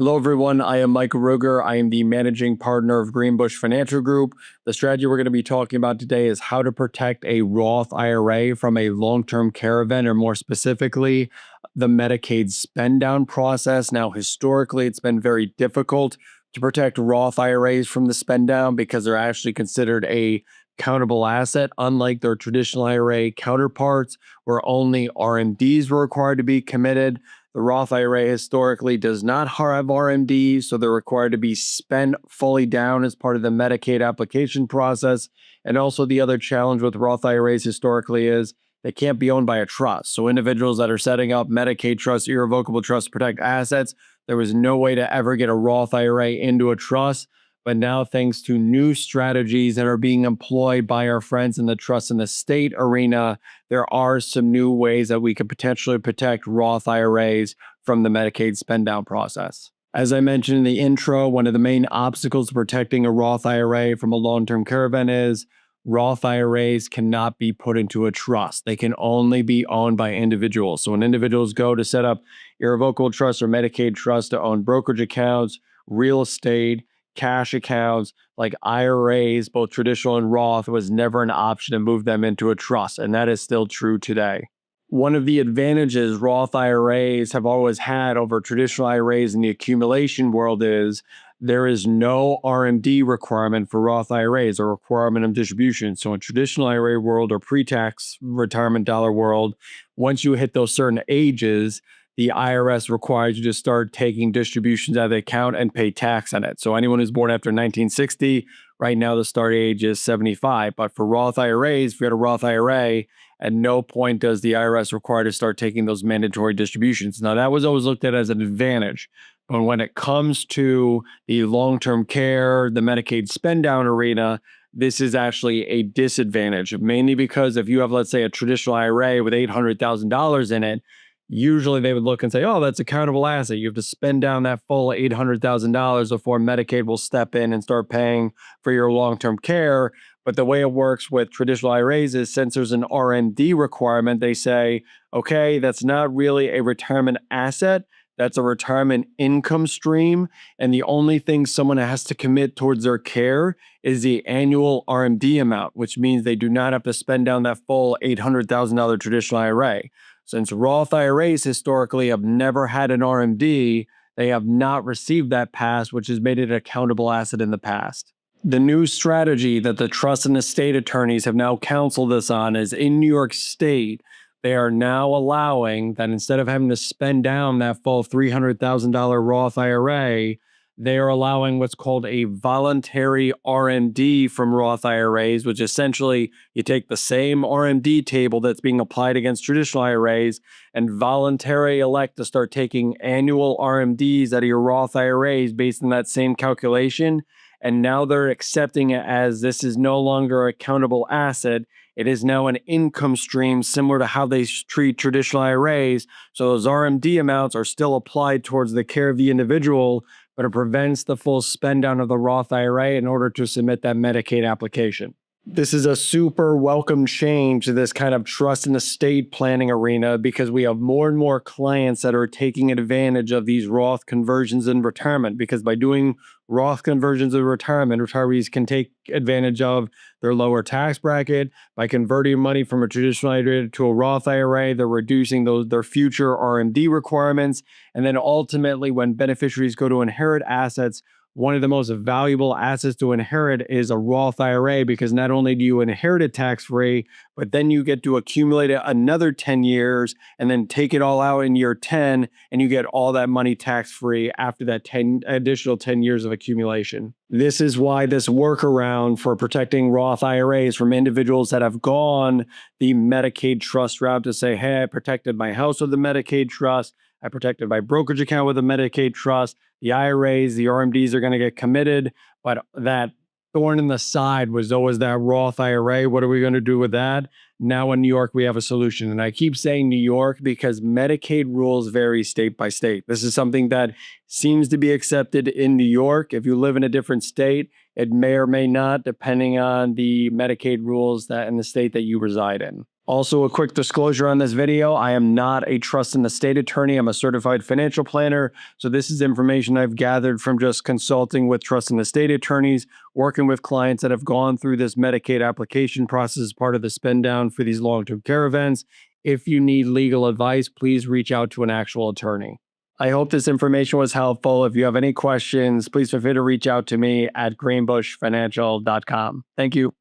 Hello, everyone. I am Michael Ruger. I am the managing partner of Greenbush Financial Group. The strategy we're going to be talking about today is how to protect a Roth IRA from a long-term care event, or more specifically, the Medicaid Spenddown process. Now, historically, it's been very difficult to protect Roth IRAs from the Spenddown because they're actually considered a countable asset, unlike their traditional IRA counterparts, where only RMDs were required to be committed. The Roth IRA historically does not have RMDs, so they're required to be spent fully down as part of the Medicaid application process. And also the other challenge with Roth IRAs historically is they can't be owned by a trust. So individuals that are setting up Medicaid trusts, irrevocable trusts to protect assets, there was no way to ever get a Roth IRA into a trust. But now, thanks to new strategies that are being employed by our friends in the trust and estate arena, there are some new ways that we could potentially protect Roth IRAs from the Medicaid spend-down process. As I mentioned in the intro, one of the main obstacles to protecting a Roth IRA from a long-term care event is Roth IRAs cannot be put into a trust. They can only be owned by individuals. So when individuals go to set up irrevocable trusts or Medicaid trusts to own brokerage accounts, real estate, cash accounts like IRAs, both traditional and Roth, it was never an option to move them into a trust, and that is still true today. One of the advantages Roth IRAs have always had over traditional IRAs in the accumulation world is there is no RMD requirement for Roth IRAs or requirement of distribution. So in traditional IRA world or pre-tax retirement dollar world, once you hit those certain ages, the IRS requires you to start taking distributions out of the account and pay tax on it. So anyone who's born after 1960, right now the start age is 75. But for Roth IRAs, if you had a Roth IRA, at no point does the IRS require to start taking those mandatory distributions. Now, that was always looked at as an advantage. But when it comes to the long-term care, the Medicaid spend-down arena, this is actually a disadvantage, mainly because if you have, let's say, a traditional IRA with $800,000 in it, usually they would look and say, oh, that's a countable asset. You have to spend down that full $800,000 before Medicaid will step in and start paying for your long-term care. But the way it works with traditional IRAs is since there's an RMD requirement, they say, okay, that's not really a retirement asset. That's a retirement income stream. And the only thing someone has to commit towards their care is the annual RMD amount, which means they do not have to spend down that full $800,000 traditional IRA. Since Roth IRAs historically have never had an RMD, they have not received that pass, which has made it a countable asset in the past. The new strategy that the trust and estate attorneys have now counseled us on is in New York State, they are now allowing that instead of having to spend down that full $300,000 Roth IRA, they are allowing what's called a voluntary RMD from Roth IRAs, which essentially you take the same RMD table that's being applied against traditional IRAs and voluntarily elect to start taking annual RMDs out of your Roth IRAs based on that same calculation. And now they're accepting it as this is no longer a countable asset. It is now an income stream similar to how they treat traditional IRAs. So those RMD amounts are still applied towards the care of the individual, but it prevents the full spend down of the Roth IRA in order to submit that Medicaid application. This is a super welcome change to this kind of trust and estate planning arena because we have more and more clients that are taking advantage of these Roth conversions in retirement, because by doing Roth conversions in retirement, retirees can take advantage of their lower tax bracket. By converting money from a traditional IRA to a Roth IRA, they're reducing their future RMD requirements. And then ultimately, when beneficiaries go to inherit assets, one of the most valuable assets to inherit is a Roth IRA, because not only do you inherit it tax-free, but then you get to accumulate it another 10 years and then take it all out in year 10, and you get all that money tax-free after that additional 10 years of accumulation. This is why this workaround for protecting Roth IRAs from individuals that have gone the Medicaid trust route to say, hey, I protected my house with the Medicaid trust, I protected my brokerage account with a Medicaid trust, the IRAs, the RMDs are going to get committed, but that thorn in the side was always that Roth IRA. What are we going to do with that? Now in New York, we have a solution. And I keep saying New York because Medicaid rules vary state by state. This is something that seems to be accepted in New York. If you live in a different state, it may or may not, depending on the Medicaid rules that in the state that you reside in. Also, a quick disclosure on this video, I am not a trust and estate attorney. I'm a certified financial planner. So this is information I've gathered from just consulting with trust and estate attorneys, working with clients that have gone through this Medicaid application process as part of the spend down for these long-term care events. If you need legal advice, please reach out to an actual attorney. I hope this information was helpful. If you have any questions, please feel free to reach out to me at greenbushfinancial.com. Thank you.